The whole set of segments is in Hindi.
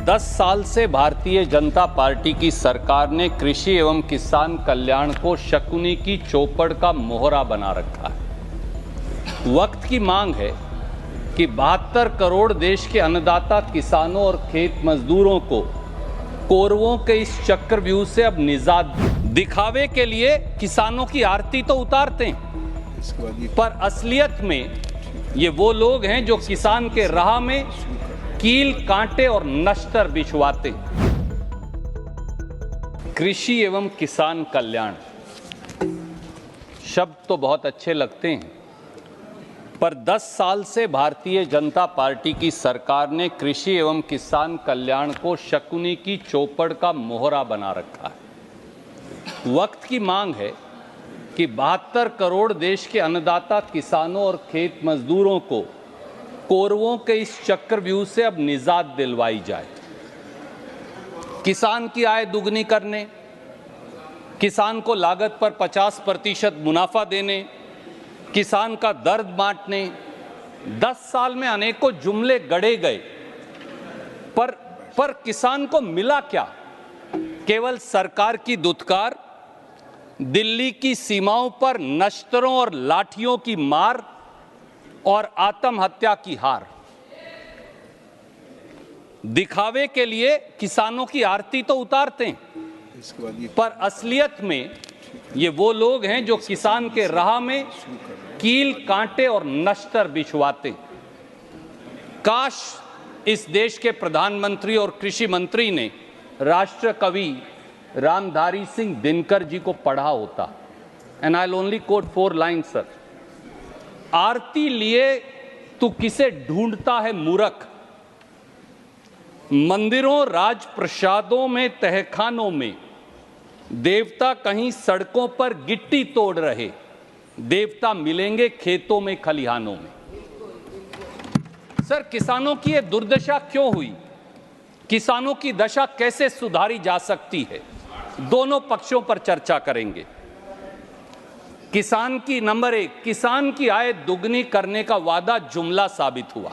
10 साल से भारतीय जनता पार्टी की सरकार ने कृषि एवं किसान कल्याण को शकुनी की चौपड़ का मोहरा बना रखा है। वक्त की मांग है कि 72 करोड़ देश के अन्नदाता किसानों और खेत मजदूरों को कौरवों के इस चक्रव्यूह से अब निजात दिखावे के लिए किसानों की आरती तो उतारते हैं, पर असलियत में ये वो लोग हैं जो किसान के राह में कील, कांटे और नश्तर बिछवाते। कृषि एवं किसान कल्याण शब्द तो बहुत अच्छे लगते हैं, पर 10 साल से भारतीय जनता पार्टी की सरकार ने कृषि एवं किसान कल्याण को शकुनी की चौपड़ का मोहरा बना रखा है। वक्त की मांग है कि 72 करोड़ देश के अन्नदाता किसानों और खेत मजदूरों को कौरवों के इस चक्रव्यूह से अब निजात दिलवाई जाए। किसान की आय दुगनी करने, किसान को लागत पर 50% मुनाफा देने, किसान का दर्द बांटने 10 साल में अनेकों जुमले गढ़े गए, पर किसान को मिला क्या? केवल सरकार की दुत्कार, दिल्ली की सीमाओं पर नश्तरों और लाठियों की मार और आत्महत्या की हार। दिखावे के लिए किसानों की आरती तो उतारते हैं, पर असलियत में ये वो लोग हैं जो किसान के राह में कील, कांटे और नश्तर बिछवाते। काश इस देश के प्रधानमंत्री और कृषि मंत्री ने राष्ट्र कवि रामधारी सिंह दिनकर जी को पढ़ा होता। And I will only quote 4 line sir. आरती लिए तू किसे ढूंढता है मूर्ख, मंदिरों राजप्रसादों में तहखानों में देवता कहीं सड़कों पर गिट्टी तोड़ रहे, देवता मिलेंगे खेतों में खलिहानों में। सर, किसानों की ये दुर्दशा क्यों हुई? किसानों की दशा कैसे सुधारी जा सकती है? दोनों पक्षों पर चर्चा करेंगे। किसान की नंबर 1, किसान की आय दुगनी करने का वादा जुमला साबित हुआ।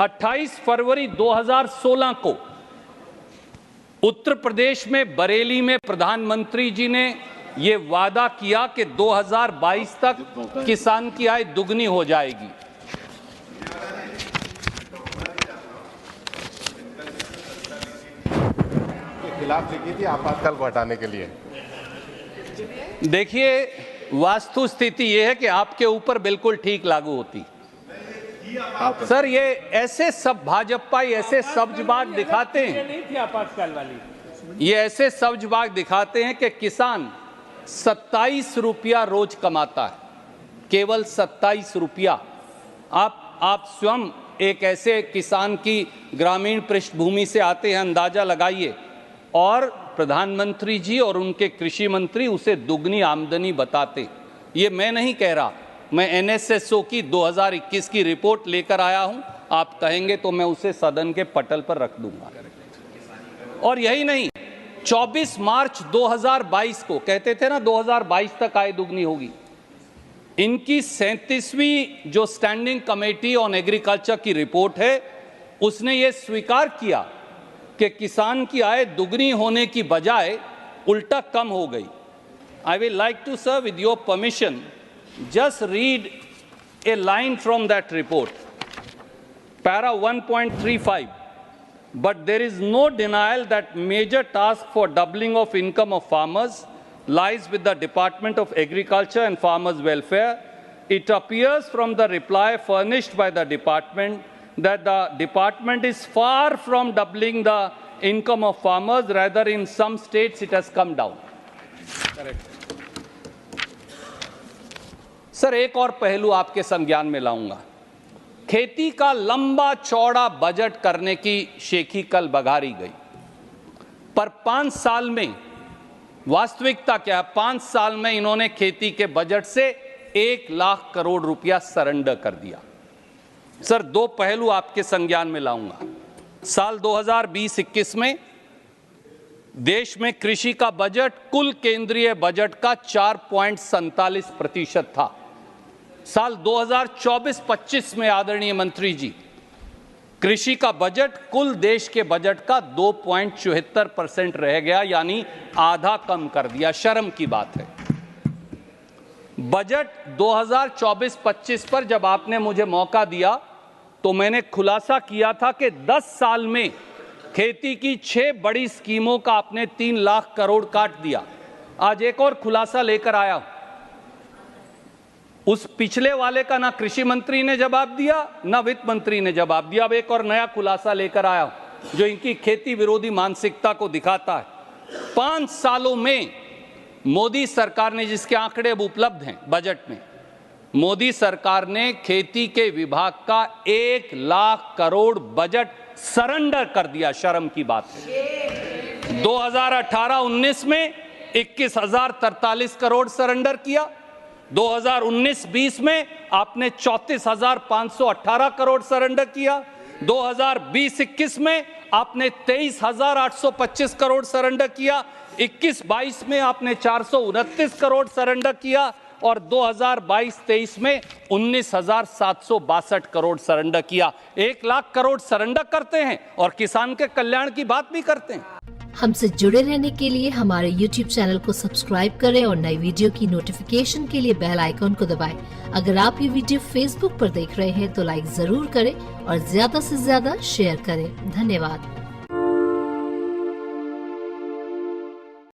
28 फरवरी 2016 को उत्तर प्रदेश में बरेली में प्रधानमंत्री जी ने यह वादा किया कि 2022 तक किसान की आय दुगनी हो जाएगी। खिलाफ लिखी थी आपातकाल को हटाने के लिए। देखिए, वास्तु स्थिति यह है कि आपके ऊपर बिल्कुल ठीक लागू होती। सर, ये ऐसे सब भाजपाई ऐसे सब्जबाग दिखाते हैं, नहीं थी आपातकाल वाली, ये ऐसे सब्जबाग दिखाते हैं कि किसान 27 रुपया रोज कमाता है, केवल 27 रुपया। आप स्वयं एक ऐसे किसान की ग्रामीण पृष्ठभूमि से आते हैं, अंदाजा लगाइए। और प्रधानमंत्री जी और उनके कृषि मंत्री उसे दुगनी आमदनी बताते। ये मैं नहीं कह रहा, मैं एनएसएसओ की 2021 की रिपोर्ट लेकर आया हूं। आप कहेंगे तो मैं उसे सदन के पटल पर रख दूंगा। और यही नहीं, 24 मार्च 2022 को कहते थे ना 2022 तक आय दुगनी होगी। इनकी 37वीं जो स्टैंडिंग कमेटी ऑन एग्रीकल्चर की रिपोर्ट है, उसने ये स्वीकार किया कि किसान की आय दुगनी होने की बजाय उल्टा कम हो गई। I will like to, sir, with your permission, just read a line from that report. Para 1.35. But there is no denial that major task for doubling of income of farmers lies with the Department of Agriculture and Farmers Welfare. It appears from the reply furnished by the department that the department is far from doubling the income of farmers. Rather, in some states, it has come down. Correct. Sir, एक और पहलू आपके संज्ञान में लाऊंगा। खेती का लंबा चौड़ा बजट करने की शेखी कल बघारी गई, पर 5 साल में वास्तविकता क्या है? 5 साल में इन्होंने खेती के बजट से 1 लाख करोड़ रुपया सरेंडर कर दिया। सर, 2 पहलू आपके संज्ञान में लाऊंगा। साल 2020-21 में देश में कृषि का बजट कुल केंद्रीय बजट का 4.47% था। साल 2024-25 में आदरणीय मंत्री जी कृषि का बजट कुल देश के बजट का 2.74% रह गया, यानी आधा कम कर दिया। शर्म की बात है। बजट 2024-25 पर जब आपने मुझे मौका दिया तो मैंने खुलासा किया था कि 10 साल में खेती की 6 बड़ी स्कीमों का आपने 3 लाख करोड़ काट दिया। आज एक और खुलासा लेकर आया हूं। उस पिछले वाले का ना कृषि मंत्री ने जवाब दिया, ना वित्त मंत्री ने जवाब दिया। अब एक और नया खुलासा लेकर आया हूं जो इनकी खेती विरोधी मानसिकता को दिखाता है। 5 सालों में मोदी सरकार ने, जिसके आंकड़े अब उपलब्ध हैं बजट में, मोदी सरकार ने खेती के विभाग का 1 लाख करोड़ बजट सरेंडर कर दिया। शर्म की बात है। 2018-19 में 21,043 करोड़ सरेंडर किया। 2019-20 में आपने 34,518 करोड़ सरेंडर किया। 2020-21 में आपने 23,825 करोड़ सरेंडर किया। 21-22 में आपने 429 करोड़ सरेंडर किया और 2022-23 में 19,762 करोड़ सरेंडर किया। 1 लाख करोड़ सरेंडर करते हैं और किसान के कल्याण की बात भी करते हैं। हमसे जुड़े रहने के लिए हमारे YouTube चैनल को सब्सक्राइब करें और नई वीडियो की नोटिफिकेशन के लिए बेल आइकॉन को दबाएं। अगर आप ये वीडियो Facebook पर देख रहे हैं तो लाइक जरूर करें और ज्यादा से ज्यादा शेयर करें। धन्यवाद।